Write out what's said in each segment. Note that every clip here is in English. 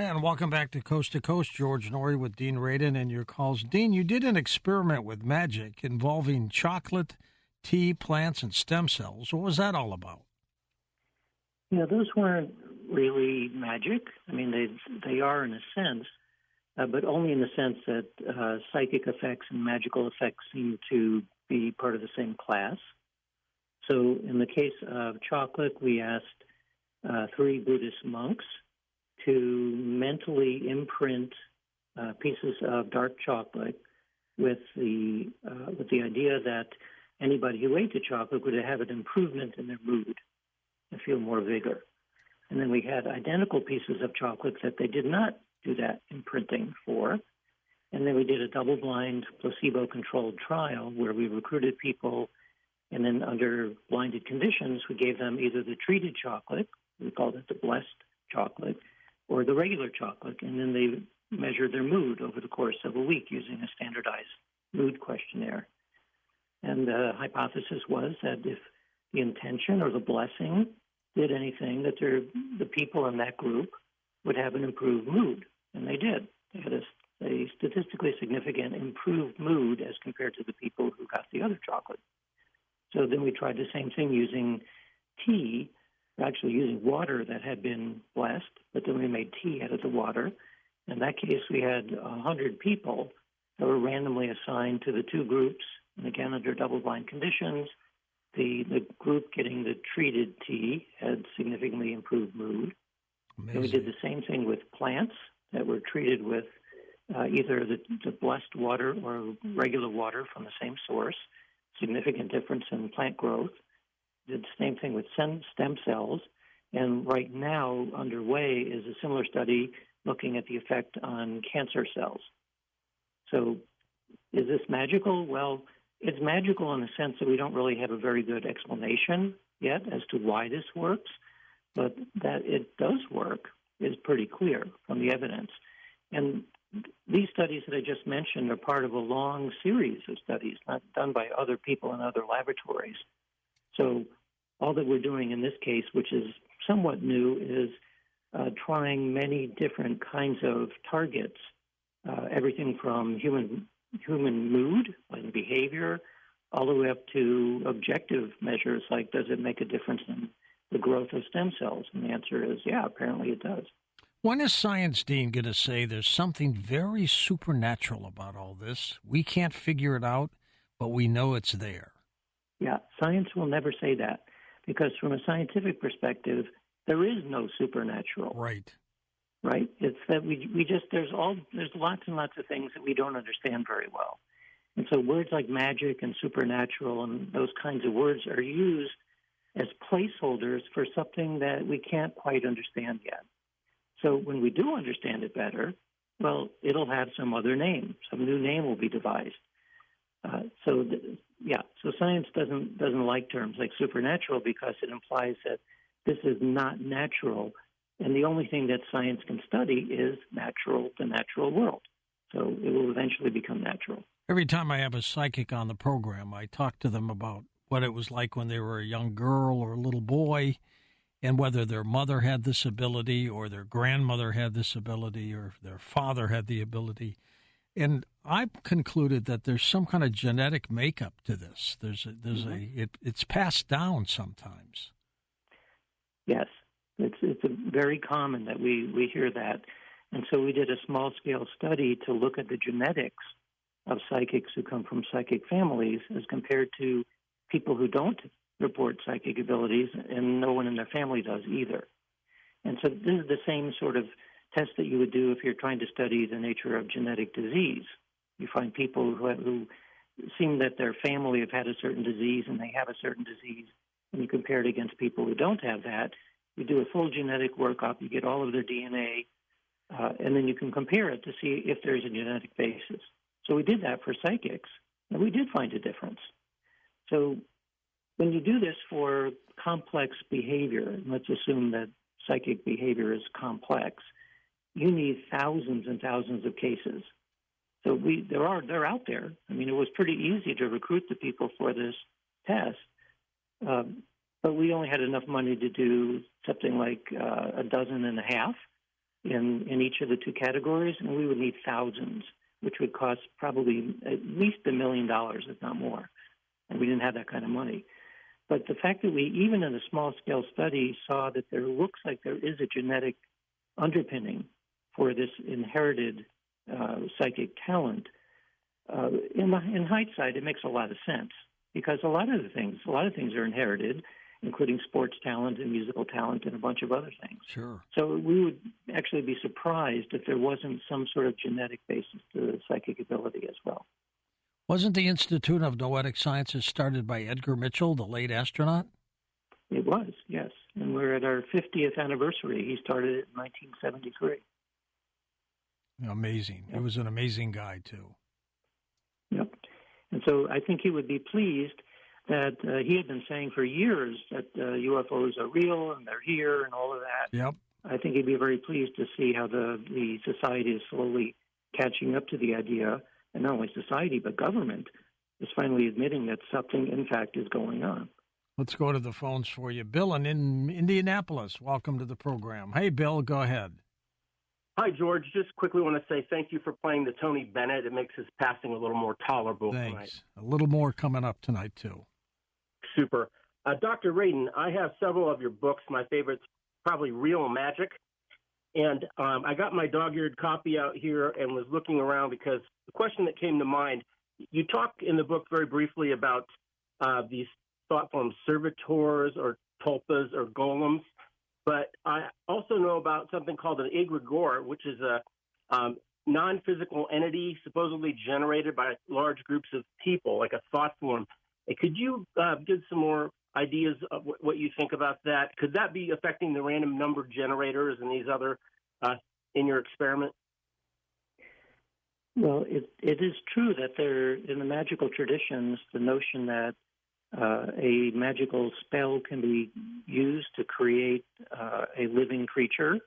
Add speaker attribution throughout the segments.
Speaker 1: And welcome back to Coast. George Norrie with Dean Radin and your calls. Dean, you did an experiment with magic involving chocolate, tea, plants, and stem cells. What was that all about?
Speaker 2: Yeah, those weren't really magic. I mean, they are in a sense, but only in the sense that psychic effects and magical effects seem to be part of the same class. So in the case of chocolate, we asked 3 Buddhist monks to mentally imprint pieces of dark chocolate with the idea that anybody who ate the chocolate would have an improvement in their mood and feel more vigor. And then we had identical pieces of chocolate that they did not do that imprinting for. And then we did a double-blind, placebo-controlled trial where we recruited people, and then under blinded conditions, we gave them either the treated chocolate, we called it the blessed chocolate, or the regular chocolate, and then they measured their mood over the course of a week using a standardized mood questionnaire. And the hypothesis was that if the intention or the blessing did anything, that the people in that group would have an improved mood, and they did. They had a statistically significant improved mood as compared to the people who got the other chocolate. So then we tried the same thing using tea, actually using water that had been blessed, but then we made tea out of the water. In that case, we had 100 people that were randomly assigned to the 2 groups, and again, under double-blind conditions. The group getting the treated tea had significantly improved mood.
Speaker 1: Amazing.
Speaker 2: And we did the same thing with plants that were treated with either the blessed water or regular water from the same source, significant difference in plant growth. Did the same thing with stem cells, and right now underway is a similar study looking at the effect on cancer cells. So is this magical? Well, it's magical in the sense that we don't really have a very good explanation yet as to why this works, but that it does work is pretty clear from the evidence. And these studies that I just mentioned are part of a long series of studies not done by other people in other laboratories. So all that we're doing in this case, which is somewhat new, is trying many different kinds of targets, everything from human mood and behavior, all the way up to objective measures like does it make a difference in the growth of stem cells? And the answer is, yeah, apparently it does.
Speaker 1: When is science, Dean, going to say there's something very supernatural about all this? We can't figure it out, but we know it's there.
Speaker 2: Yeah, science will never say that because from a scientific perspective, there is no supernatural.
Speaker 1: Right.
Speaker 2: Right? It's that there's lots and lots of things that we don't understand very well. And so words like magic and supernatural and those kinds of words are used as placeholders for something that we can't quite understand yet. So when we do understand it better, well, it'll have some other name. Some new name will be devised. So science doesn't like terms like supernatural because it implies that this is not natural, and the only thing that science can study is the natural world. So it will eventually become natural.
Speaker 1: Every time I have a psychic on the program, I talk to them about what it was like when they were a young girl or a little boy, and whether their mother had this ability or their grandmother had this ability or their father had the ability. And I've concluded that there's some kind of genetic makeup to this. It's passed down sometimes.
Speaker 2: Yes, it's very common that we hear that. And so we did a small-scale study to look at the genetics of psychics who come from psychic families as compared to people who don't report psychic abilities, and no one in their family does either. And so this is the same sort of test that you would do if you're trying to study the nature of genetic disease. You find people who seem that their family have had a certain disease and they have a certain disease, and you compare it against people who don't have that. You do a full genetic workup, you get all of their DNA, and then you can compare it to see if there's a genetic basis. So we did that for psychics, and we did find a difference. So when you do this for complex behavior, and let's assume that psychic behavior is complex, you need thousands and thousands of cases. So they're out there. I mean, it was pretty easy to recruit the people for this test, but we only had enough money to do something like a dozen and a half. in each of the two categories, and we would need thousands, which would cost probably at least $1 million, if not more. And we didn't have that kind of money. But the fact that we, even in a small-scale study, saw that there looks like there is a genetic underpinning for this inherited psychic talent, in hindsight, it makes a lot of sense, because a lot of things are inherited, including sports talent and musical talent and a bunch of other things.
Speaker 1: Sure.
Speaker 2: So we would actually be surprised if there wasn't some sort of genetic basis to the psychic ability as well.
Speaker 1: Wasn't the Institute of Noetic Sciences started by Edgar Mitchell, the late astronaut?
Speaker 2: It was, yes. And we're at our 50th anniversary. He started it in 1973.
Speaker 1: Amazing. He was an amazing guy, too.
Speaker 2: Yep. And so I think he would be pleased that he had been saying for years that UFOs are real and they're here and all of that.
Speaker 1: Yep.
Speaker 2: I think he'd be very pleased to see how the society is slowly catching up to the idea, and not only society, but government is finally admitting that something, in fact, is going on.
Speaker 1: Let's go to the phones for you. Bill in Indianapolis, welcome to the program. Hey, Bill, go ahead.
Speaker 3: Hi, George. Just quickly want to say thank you for playing the Tony Bennett. It makes his passing a little more tolerable
Speaker 1: Thanks.
Speaker 3: tonight.
Speaker 1: A little more coming up tonight, too.
Speaker 3: Super. Dr. Radin, I have several of your books. My favorite's probably Real Magic. And I got my dog-eared copy out here and was looking around because the question that came to mind, you talk in the book very briefly about these thought forms, servitors or tulpas or golems. But I also know about something called an egregore, which is a non-physical entity supposedly generated by large groups of people, like a thought form. Could you give some more ideas of what you think about that? Could that be affecting the random number generators and these other in your experiment?
Speaker 2: Well, it is true that there, in the magical traditions, the notion that a magical spell can be used to create a living creature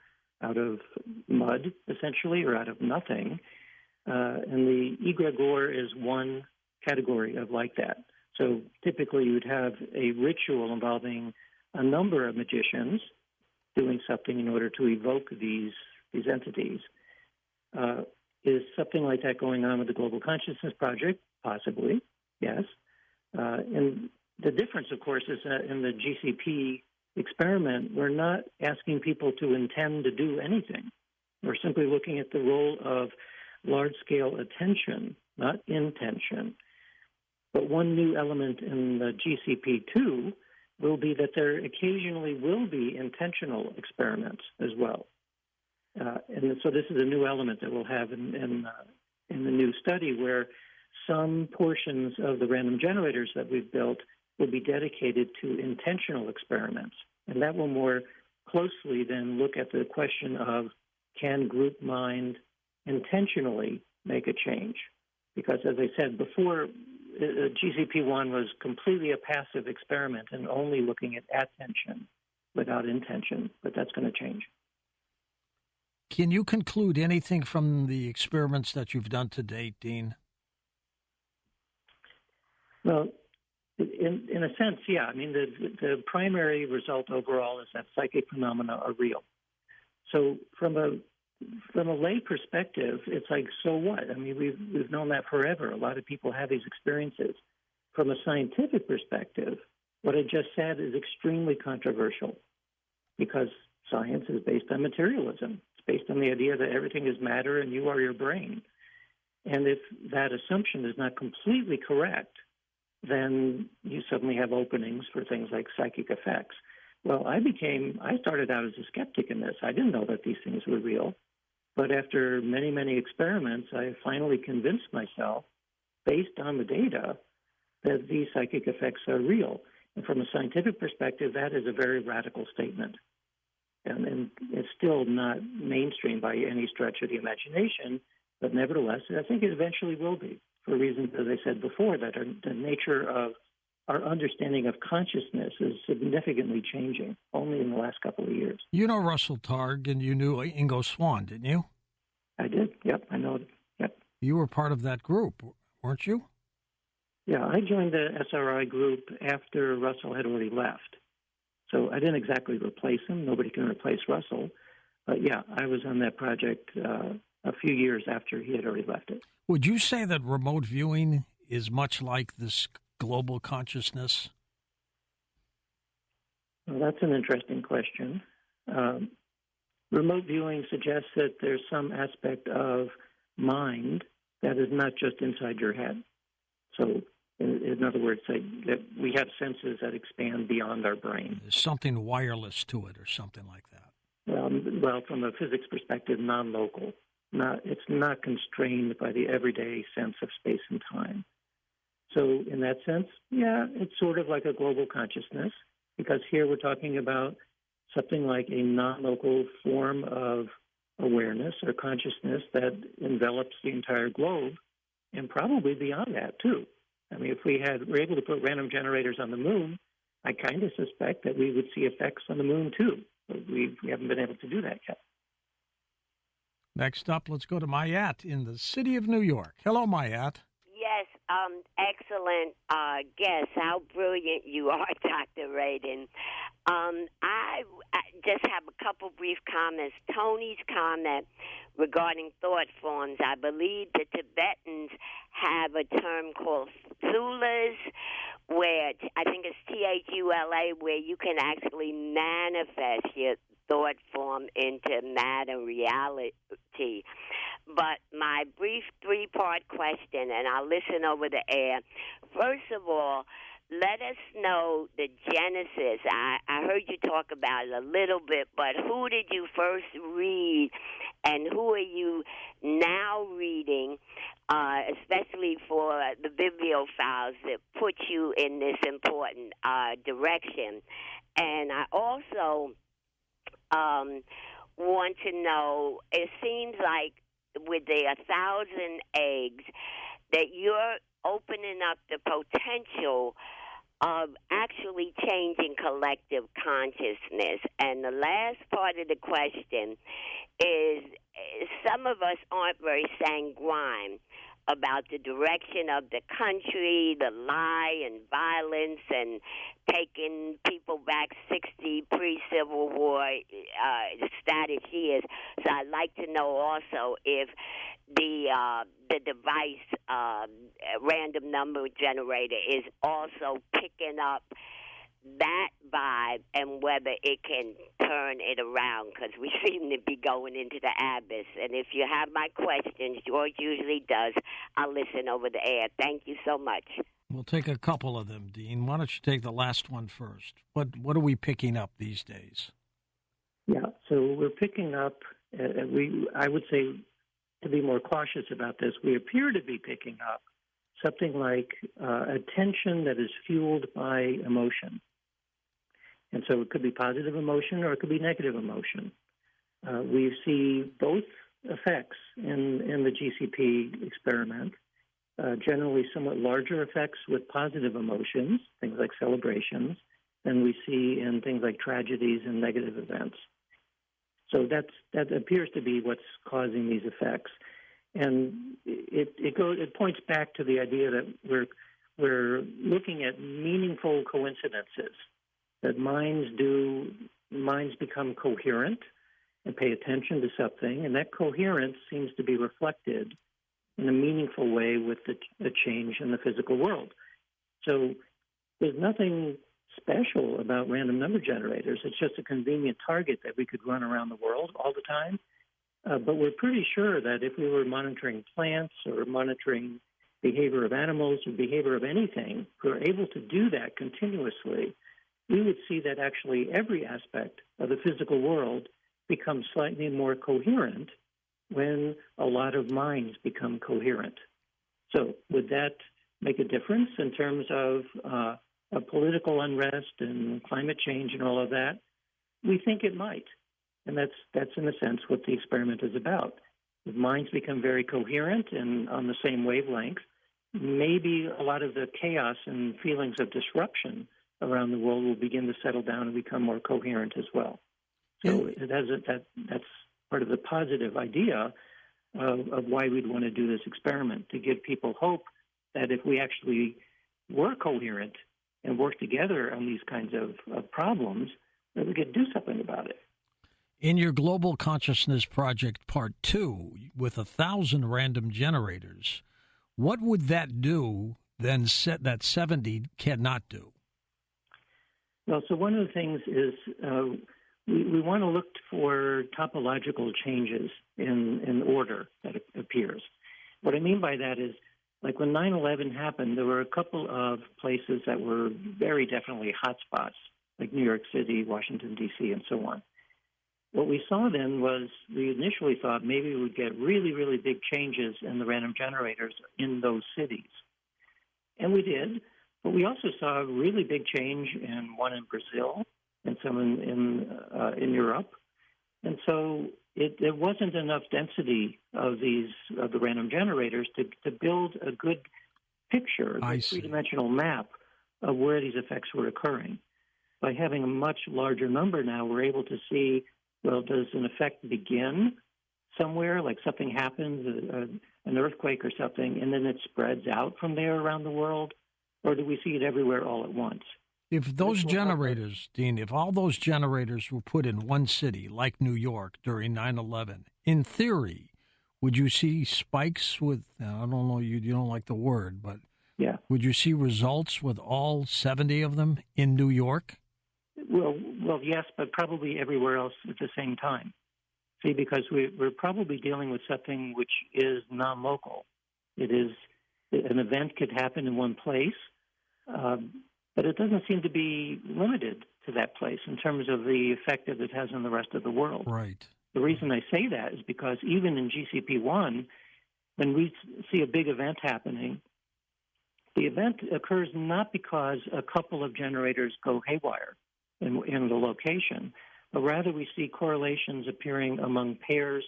Speaker 2: out of mud, essentially, or out of nothing. And the egregore is one category of like that. So typically you would have a ritual involving a number of magicians doing something in order to evoke these entities. Is something like that going on with the Global Consciousness Project? Possibly, yes. And the difference, of course, is that in the GCP experiment, we're not asking people to intend to do anything. We're simply looking at the role of large-scale attention, not intention. But one new element in the GCP2 will be that there occasionally will be intentional experiments as well. And so this is a new element that we'll have in the new study, where some portions of the random generators that we've built will be dedicated to intentional experiments. And that will more closely then look at the question of, can group mind intentionally make a change? Because as I said before, GCP1 was completely a passive experiment and only looking at attention without intention, but that's going to change.
Speaker 1: Can you conclude anything from the experiments that you've done to date, Dean?
Speaker 2: Well, in a sense, yeah. I mean, the primary result overall is that psychic phenomena are real. So from a lay perspective, it's like, so what? I mean, we've known that forever. A lot of people have these experiences. From a scientific perspective, what I just said is extremely controversial, because science is based on materialism. It's based on the idea that everything is matter and you are your brain. And if that assumption is not completely correct, then you suddenly have openings for things like psychic effects. Well, I started out as a skeptic in this. I didn't know that these things were real. But after many, many experiments, I finally convinced myself, based on the data, that these psychic effects are real. And from a scientific perspective, that is a very radical statement. And it's still not mainstream by any stretch of the imagination, but nevertheless, I think it eventually will be, for reasons, as I said before, that the nature of our understanding of consciousness is significantly changing only in the last couple of years.
Speaker 1: You know Russell Targ, and you knew Ingo Swann, didn't you?
Speaker 2: I did. Yep, I know. Yep.
Speaker 1: You were part of that group, weren't you?
Speaker 2: Yeah, I joined the SRI group after Russell had already left. So I didn't exactly replace him. Nobody can replace Russell. But yeah, I was on that project a few years after he had already left it.
Speaker 1: Would you say that remote viewing is much like this global consciousness?
Speaker 2: Well, that's an interesting question. Remote viewing suggests that there's some aspect of mind that is not just inside your head. So, in other words, that we have senses that expand beyond our brain.
Speaker 1: There's something wireless to it or something like that.
Speaker 2: Well, from a physics perspective, non-local. It's not constrained by the everyday sense of space and time. So in that sense, yeah, it's sort of like a global consciousness, because here we're talking about something like a non-local form of awareness or consciousness that envelops the entire globe, and probably beyond that, too. I mean, if were able to put random generators on the moon, I kind of suspect that we would see effects on the moon, too. But we haven't been able to do that yet.
Speaker 1: Next up, let's go to Mayat in the city of New York. Hello, Mayat.
Speaker 4: Yes, excellent guess. How brilliant you are, Dr. Radin. I just have a couple brief comments. Tony's comment regarding thought forms. I believe the Tibetans have a term called thulas, where I think it's Thula, where you can actually manifest your thought form into matter reality. But my brief three-part question, and I'll listen over the air. First of all, let us know the genesis. I heard you talk about it a little bit, but who did you first read, and who are you now reading, especially for the bibliophiles that put you in this important direction? And I also want to know, it seems like with the 1,000 eggs that you're opening up the potential of actually changing collective consciousness. And the last part of the question is, some of us aren't very sanguine about the direction of the country, the lie and violence, and taking people back 60 pre-Civil War status years. So I'd like to know also if the device, random number generator, is also picking up that vibe, and whether it can turn it around, because we seem to be going into the abyss. And if you have my questions, George usually does, I'll listen over the air. Thank you so much.
Speaker 1: We'll take a couple of them, Dean. Why don't you take the last one first? What are we picking up these days?
Speaker 2: Yeah, so we're picking up, I would say, to be more cautious about this, we appear to be picking up something like attention that is fueled by emotion. And so it could be positive emotion or it could be negative emotion. We see both effects in the GCP experiment, generally somewhat larger effects with positive emotions, things like celebrations, than we see in things like tragedies and negative events. So that appears to be what's causing these effects. And it points back to the idea that we're looking at meaningful coincidences, that minds become coherent and pay attention to something, and that coherence seems to be reflected in a meaningful way with the change in the physical world. So there's nothing special about random number generators. It's just a convenient target that we could run around the world all the time. But we're pretty sure that if we were monitoring plants or monitoring behavior of animals or behavior of anything, if we were able to do that continuously, we would see that actually every aspect of the physical world becomes slightly more coherent when a lot of minds become coherent. So would that make a difference in terms of political unrest and climate change and all of that? We think it might. And that's in a sense what the experiment is about. If minds become very coherent and on the same wavelength, maybe a lot of the chaos and feelings of disruption around the world will begin to settle down and become more coherent as well. So it has that's part of the positive idea of why we'd want to do this experiment, to give people hope that if we actually were coherent and work together on these kinds of problems, that we could do something about it.
Speaker 1: In your Global Consciousness Project Part 2, with 1,000 random generators, what would that do then that 70 cannot do?
Speaker 2: Well, so one of the things is we want to look for topological changes in order that appears. What I mean by that is, like when 9/11 happened, there were a couple of places that were very definitely hotspots, like New York City, Washington, D.C., and so on. What we saw then was we initially thought maybe we would get really, really big changes in the random generators in those cities. And we did, but we also saw a really big change in one in Brazil and some in Europe. And so there wasn't enough density of the random generators to build a good picture, a three-dimensional map of where these effects were occurring. By having a much larger number now, we're able to see, well, does an effect begin somewhere, like something happens, an earthquake or something, and then it spreads out from there around the world? Or do we see it everywhere all at once?
Speaker 1: If those generators, Dean, if all those generators were put in one city, like New York during 9/11, in theory, would you see spikes with, I don't know, you don't like the word, but
Speaker 2: yeah,
Speaker 1: would you see results with all 70 of them in New York?
Speaker 2: Well, yes, but probably everywhere else at the same time. See, because we're probably dealing with something which is non-local. It is an event could happen in one place, but it doesn't seem to be limited to that place in terms of the effect that it has on the rest of the world.
Speaker 1: Right.
Speaker 2: The reason I say that is because even in GCP1, when we see a big event happening, the event occurs not because a couple of generators go haywire in the location, but rather we see correlations appearing among pairs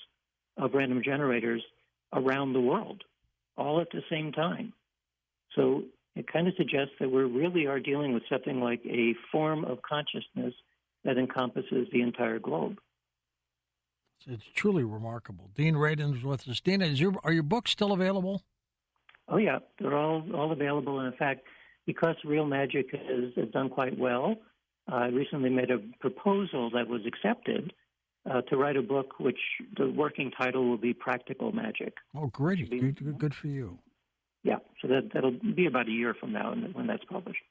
Speaker 2: of random generators around the world, all at the same time. So it kind of suggests that we really are dealing with something like a form of consciousness that encompasses the entire globe.
Speaker 1: It's truly remarkable. Dean Radin is with us. Dean, are your books still available?
Speaker 2: Oh, yeah. They're all available. And in fact, because Real Magic has done quite well, I recently made a proposal that was accepted to write a book which the working title will be Practical Magic.
Speaker 1: Oh, great. Good for you.
Speaker 2: Yeah, so that'll be about a year from now when that's published.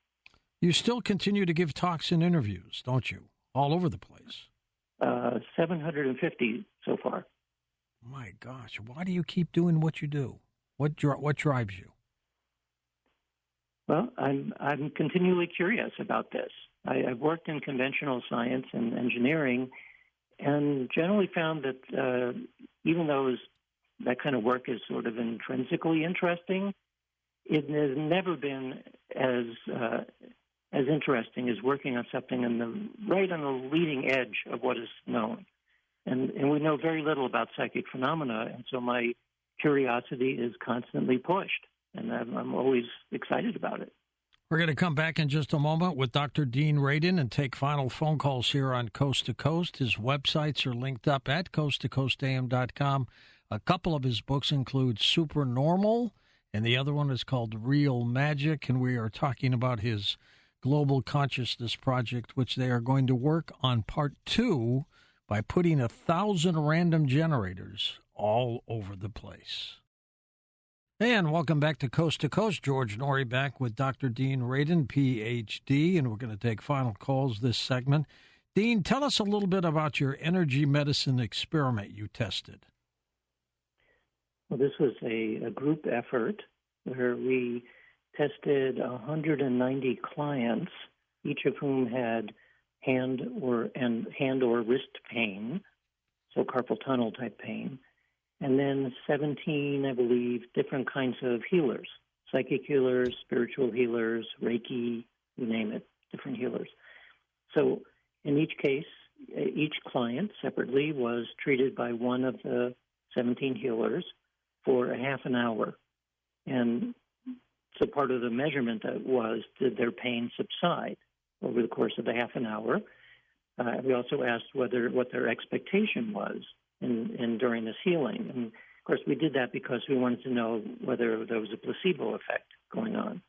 Speaker 1: You still continue to give talks and interviews, don't you? All over the place.
Speaker 2: 750 so far.
Speaker 1: My gosh, why do you keep doing what you do? What drives you?
Speaker 2: Well, I'm continually curious about this. I've worked in conventional science and engineering, and generally found that even though that kind of work is sort of intrinsically interesting, it has never been as interesting as working on something right on the leading edge of what is known. And we know very little about psychic phenomena, and so my curiosity is constantly pushed, and I'm always excited about it.
Speaker 1: We're going to come back in just a moment with Dr. Dean Radin and take final phone calls here on Coast to Coast. His websites are linked up at coasttocoastam.com. A couple of his books include Supernormal, and the other one is called Real Magic, and we are talking about his Global Consciousness Project, which they are going to work on part 2 by putting 1,000 random generators all over the place. And welcome back to Coast. George Norrie back with Dr. Dean Radin, Ph.D., and we're going to take final calls this segment. Dean, tell us a little bit about your energy medicine experiment you tested.
Speaker 2: Well, this was a group effort where we tested 190 clients, each of whom had hand or wrist pain, so carpal tunnel type pain, and then 17, I believe, different kinds of healers, psychic healers, spiritual healers, Reiki, you name it, different healers. So in each case, each client separately was treated by one of the 17 healers for a half an hour. And so part of the measurement was, did their pain subside over the course of the half an hour? We also asked what their expectation was in during this healing. And, of course, we did that because we wanted to know whether there was a placebo effect going on.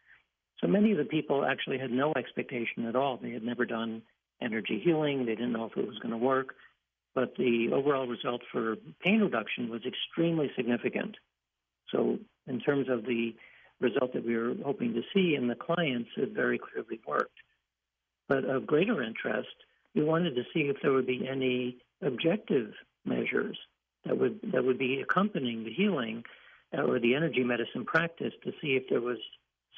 Speaker 2: So many of the people actually had no expectation at all. They had never done energy healing. They didn't know if it was going to work. but the overall result for pain reduction was extremely significant. So in terms of the result that we were hoping to see in the clients, it very clearly worked. But of greater interest, we wanted to see if there would be any objective measures that would be accompanying the healing or the energy medicine practice to see if there was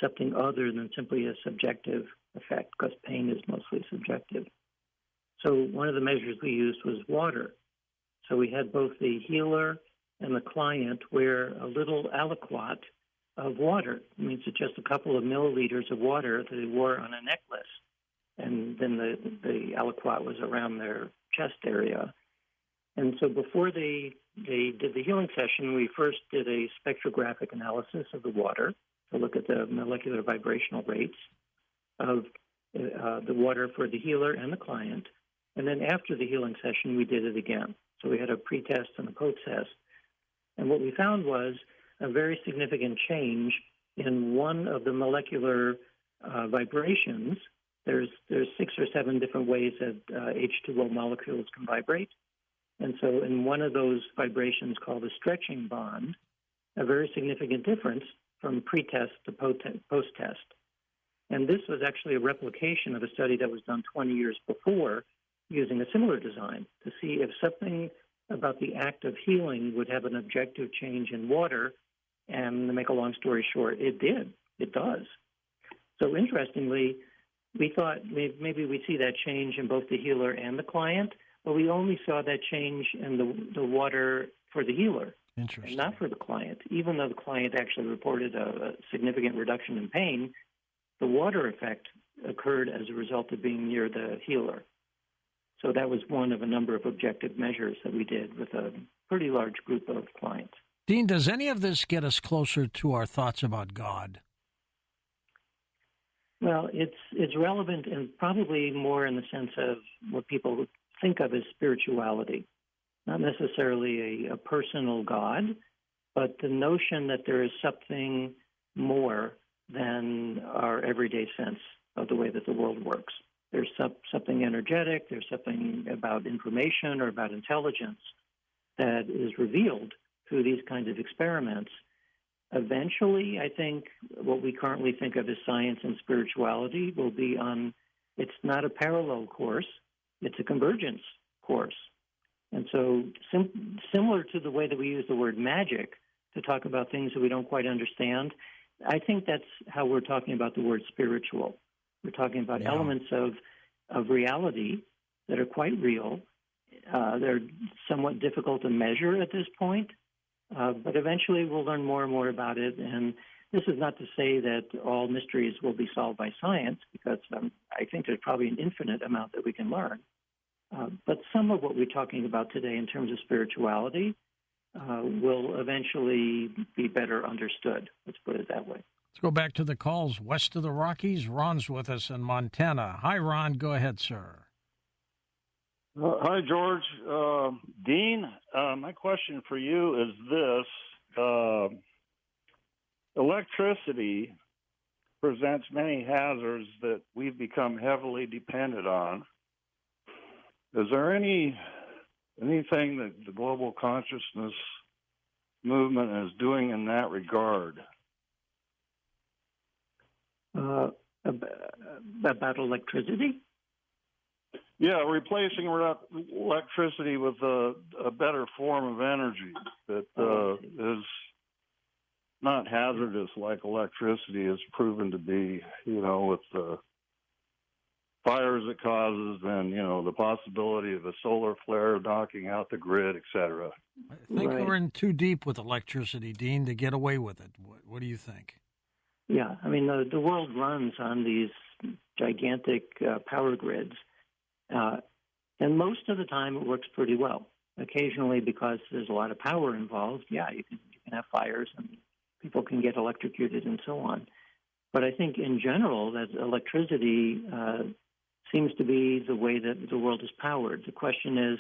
Speaker 2: something other than simply a subjective effect, because pain is mostly subjective. So one of the measures we used was water. So we had both the healer and the client wear a little aliquot of water. It means it's just a couple of milliliters of water that they wore on a necklace. And then the aliquot was around their chest area. And so before they did the healing session, we first did a spectrographic analysis of the water to look at the molecular vibrational rates of the water for the healer and the client. And then after the healing session, we did it again. So we had a pre-test and a post-test. And what we found was a very significant change in one of the molecular vibrations. There's 6 or 7 different ways that H2O molecules can vibrate. And so in one of those vibrations called the stretching bond, a very significant difference from pre-test to post-test. And this was actually a replication of a study that was done 20 years before using a similar design to see if something about the act of healing would have an objective change in water. And to make a long story short, it did. It does. So interestingly, we thought maybe we'd see that change in both the healer and the client, but we only saw that change in the water for the healer, and not for the client. Even though the client actually reported a significant reduction in pain, the water effect occurred as a result of being near the healer. So that was one of a number of objective measures that we did with a pretty large group of clients.
Speaker 1: Dean, does any of this get us closer to our thoughts about God?
Speaker 2: Well, it's relevant and probably more in the sense of what people think of as spirituality, not necessarily a personal God, but the notion that there is something more than our everyday sense of the way that the world works. There's something energetic, there's something about information or about intelligence that is revealed through these kinds of experiments. Eventually, I think what we currently think of as science and spirituality will be it's not a parallel course, it's a convergence course. And so similar to the way that we use the word magic to talk about things that we don't quite understand, I think that's how we're talking about the word spiritual. We're talking about elements of reality that are quite real. They're somewhat difficult to measure at this point, but eventually we'll learn more and more about it. And this is not to say that all mysteries will be solved by science, because I think there's probably an infinite amount that we can learn. But some of what we're talking about today in terms of spirituality will eventually be better understood. Let's put it that way.
Speaker 1: Let's go back to the calls west of the Rockies. Ron's with us in Montana. Hi, Ron. Go ahead, sir.
Speaker 5: Hi, George. Dean, my question for you is this. Electricity presents many hazards that we've become heavily dependent on. Is there anything that the global consciousness movement is doing in that regard?
Speaker 2: About electricity?
Speaker 5: Yeah, replacing electricity with a better form of energy that is not hazardous like electricity is proven to be, with the fires it causes and, the possibility of a solar flare knocking out the grid, et cetera.
Speaker 1: I think we're in too deep with electricity, Dean, to get away with it. What do you think?
Speaker 2: Yeah, I mean, the world runs on these gigantic power grids. And most of the time it works pretty well. Occasionally, because there's a lot of power involved, you can have fires and people can get electrocuted and so on. But I think in general that electricity seems to be the way that the world is powered. The question is,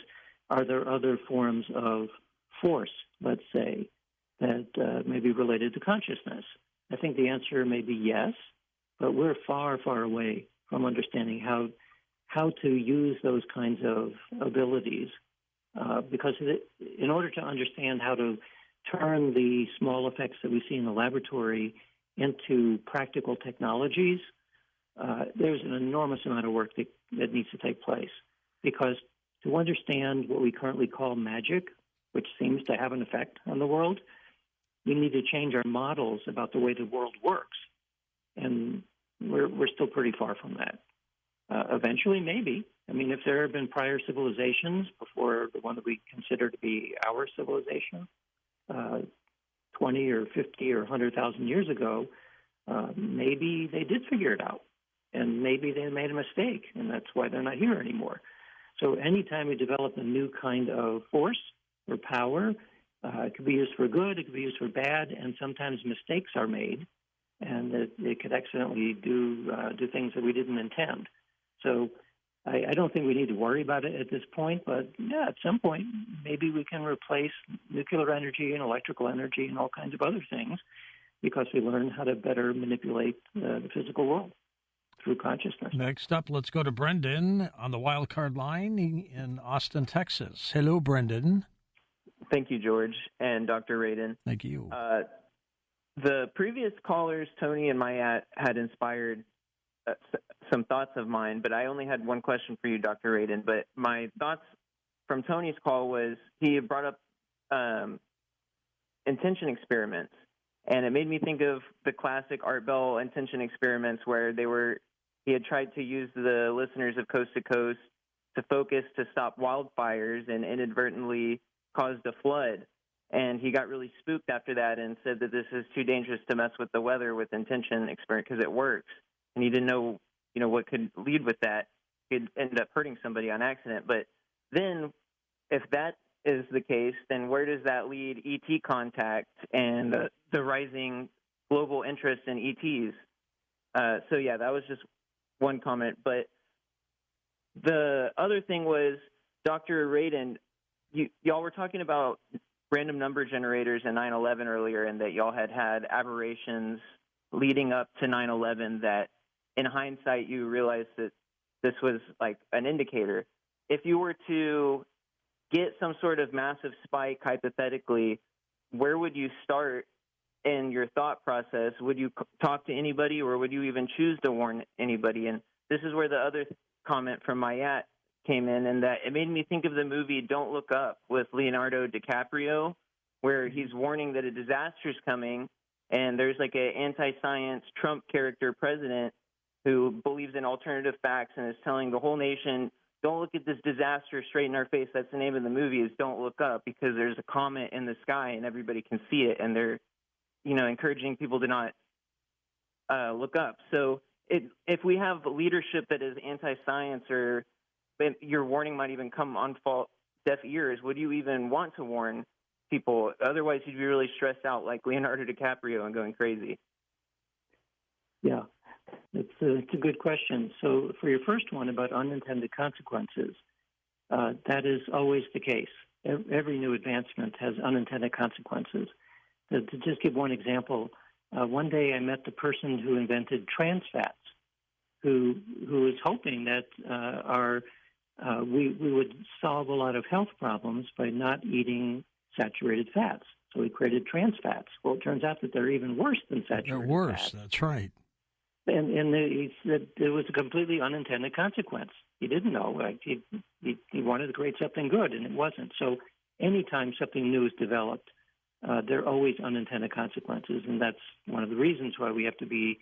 Speaker 2: are there other forms of force, let's say, that may be related to consciousness? I think the answer may be yes, but we're far, far away from understanding how to use those kinds of abilities because in order to understand how to turn the small effects that we see in the laboratory into practical technologies, there's an enormous amount of work that needs to take place. Because to understand what we currently call magic, which seems to have an effect on the world, we need to change our models about the way the world works. And we're still pretty far from that. Eventually, maybe. I mean, if there have been prior civilizations before the one that we consider to be our civilization, 20 or 50 or 100,000 years ago, maybe they did figure it out. And maybe they made a mistake, and that's why they're not here anymore. So anytime we develop a new kind of force or power, it could be used for good, it could be used for bad, and sometimes mistakes are made, and it could accidentally do things that we didn't intend. So I don't think we need to worry about it at this point, but yeah, at some point, maybe we can replace nuclear energy and electrical energy and all kinds of other things because we learn how to better manipulate the physical world through consciousness.
Speaker 1: Next up, let's go to Brendan on the wild card line in Austin, Texas. Hello, Brendan.
Speaker 6: Thank you, George and Dr. Radin.
Speaker 1: Thank you.
Speaker 6: The previous callers, Tony and Mayat, had inspired some thoughts of mine, but I only had one question for you, Dr. Radin. But my thoughts from Tony's call was he brought up intention experiments, and it made me think of the classic Art Bell intention experiments where he had tried to use the listeners of Coast to Coast to focus to stop wildfires and inadvertently caused a flood. And he got really spooked after that and said that this is too dangerous to mess with the weather with intention experiment because it works. And he didn't know, what could lead with that. He'd end up hurting somebody on accident. But then if that is the case, then where does that lead ET contact and the rising global interest in ETs? So, yeah, that was just one comment. But the other thing was, Dr. Radin, y'all were talking about random number generators in 9/11 earlier, and that y'all had aberrations leading up to 9/11 that in hindsight you realized that this was like an indicator. If you were to get some sort of massive spike, hypothetically, where would you start in your thought process? Would you talk to anybody, or would you even choose to warn anybody? And this is where the other comment from Mayat came in, and that it made me think of the movie Don't Look Up with Leonardo DiCaprio, where he's warning that a disaster is coming, and there's like an anti-science Trump character president who believes in alternative facts and is telling the whole nation, don't look at this disaster straight in our face. That's the name of the movie, is Don't Look Up, because there's a comet in the sky and everybody can see it, and they're, encouraging people to not look up. So if we have leadership that is anti-science, or your warning might even come on deaf ears, would you even want to warn people? Otherwise, you'd be really stressed out like Leonardo DiCaprio and going crazy.
Speaker 2: Yeah, it's a good question. So for your first one about unintended consequences, that is always the case. Every new advancement has unintended consequences. To just give one example, one day I met the person who invented trans fats, who was hoping that we would solve a lot of health problems by not eating saturated fats. So he created trans fats. Well, it turns out that they're even worse than saturated fats.
Speaker 1: They're worse, that's right.
Speaker 2: And he said it was a completely unintended consequence. He didn't know. Like he wanted to create something good, and it wasn't. So anytime something new is developed, there are always unintended consequences, and that's one of the reasons why we have to be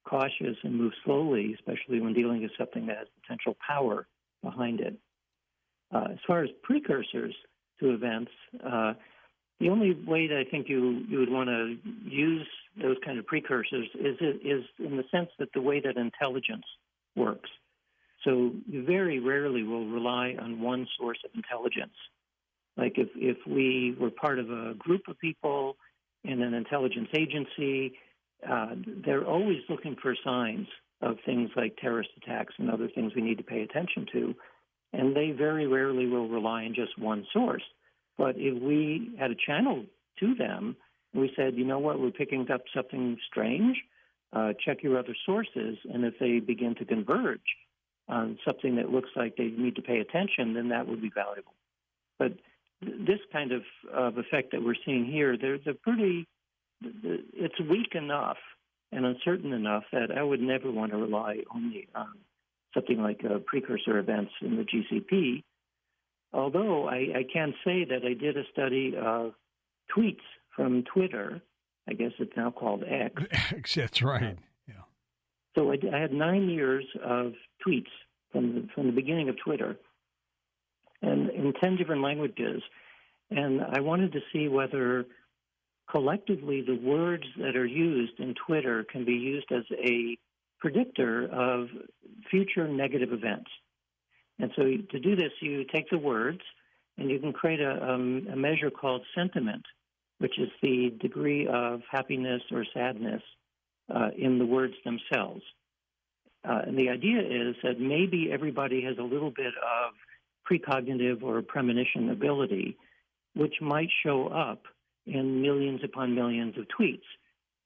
Speaker 2: cautious and move slowly, especially when dealing with something that has potential power behind it. As far as precursors to events, the only way that I think you would want to use those kind of precursors is in the sense that the way that intelligence works. So you very rarely will rely on one source of intelligence. Like if we were part of a group of people in an intelligence agency, they're always looking for signs of things like terrorist attacks and other things we need to pay attention to, and they very rarely will rely on just one source. But if we had a channel to them, and we said, you know what, we're picking up something strange, check your other sources, and if they begin to converge on something that looks like they need to pay attention, then that would be valuable. But this kind of effect that we're seeing here, it's weak enough and uncertain enough that I would never want to rely only on something like precursor events in the GCP. Although I can say that I did a study of tweets from Twitter. I guess it's now called X.
Speaker 1: That's right. Yeah.
Speaker 2: So I had 9 years of tweets from the beginning of Twitter, and in 10 different languages. And I wanted to see whether collectively the words that are used in Twitter can be used as a predictor of future negative events. And so to do this, you take the words and you can create a measure called sentiment, which is the degree of happiness or sadness in the words themselves. And the idea is that maybe everybody has a little bit of precognitive or premonition ability, which might show up in millions upon millions of tweets.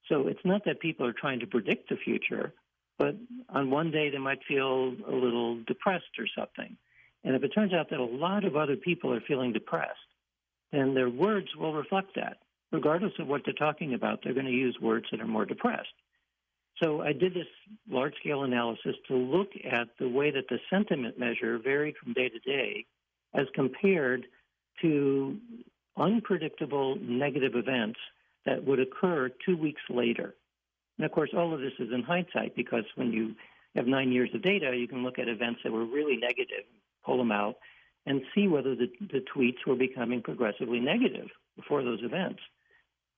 Speaker 2: So it's not that people are trying to predict the future, but on one day they might feel a little depressed or something. And if it turns out that a lot of other people are feeling depressed, then their words will reflect that. Regardless of what they're talking about, they're going to use words that are more depressed. So I did this large-scale analysis to look at the way that the sentiment measure varied from day to day as compared to unpredictable negative events that would occur 2 weeks later. And, of course, all of this is in hindsight because when you have 9 years of data, you can look at events that were really negative, pull them out, and see whether the tweets were becoming progressively negative before those events.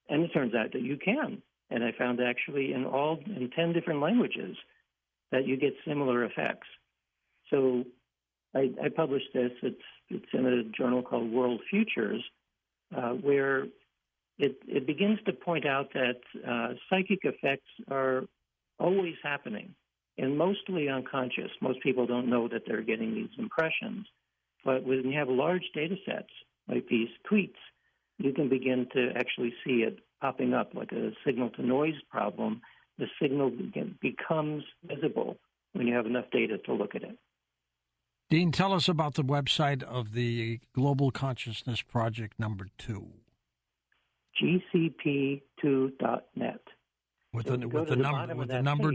Speaker 2: And it turns out that you can. And I found actually in 10 different languages that you get similar effects. So I published this. It's in a journal called World Futures, where it begins to point out that psychic effects are always happening and mostly unconscious. Most people don't know that they're getting these impressions. But when you have large data sets like these tweets, you can begin to actually see it popping up like a signal-to-noise problem. The signal becomes visible when you have enough data to look at it.
Speaker 1: Dean, tell us about the website of the Global Consciousness Project number 2.
Speaker 2: GCP2.net.
Speaker 1: With the number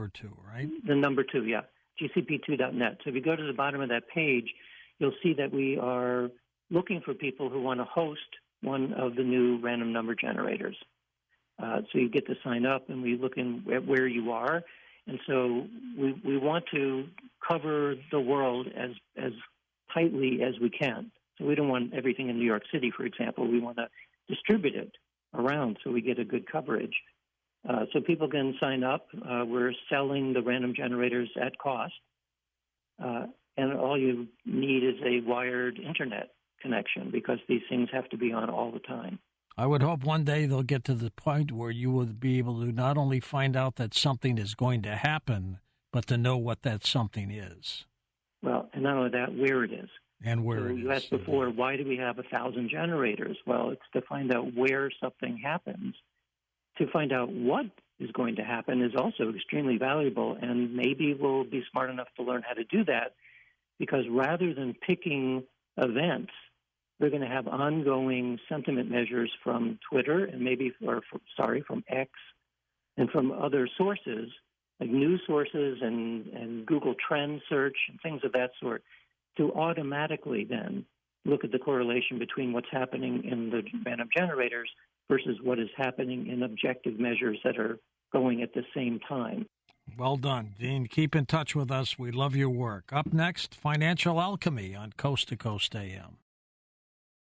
Speaker 1: 2, right?
Speaker 2: The number 2, yeah. GCP2.net. So if you go to the bottom of that page, you'll see that we are looking for people who want to host one of the new random number generators. So you get to sign up, and we look at where you are. And so we want to cover the world as tightly as we can. So we don't want everything in New York City, for example. We want to distribute it around so we get a good coverage. So people can sign up. We're selling the random generators at cost. And all you need is a wired internet connection because these things have to be on all the time.
Speaker 1: I would hope one day they'll get to the point where you will be able to not only find out that something is going to happen, but to know what that something is.
Speaker 2: Well, and not only that, where it is.
Speaker 1: And where
Speaker 2: so
Speaker 1: it
Speaker 2: you
Speaker 1: is.
Speaker 2: asked before, why do we have 1,000 generators? Well, it's to find out where something happens. To find out what is going to happen is also extremely valuable, and maybe we'll be smart enough to learn how to do that, because rather than picking events, we're going to have ongoing sentiment measures from Twitter and from X and from other sources like news sources and Google Trend search and things of that sort to automatically then look at the correlation between what's happening in the random generators versus what is happening in objective measures that are going at the same time.
Speaker 1: Well done, Dean. Keep in touch with us. We love your work. Up next, Financial Alchemy on Coast to Coast AM.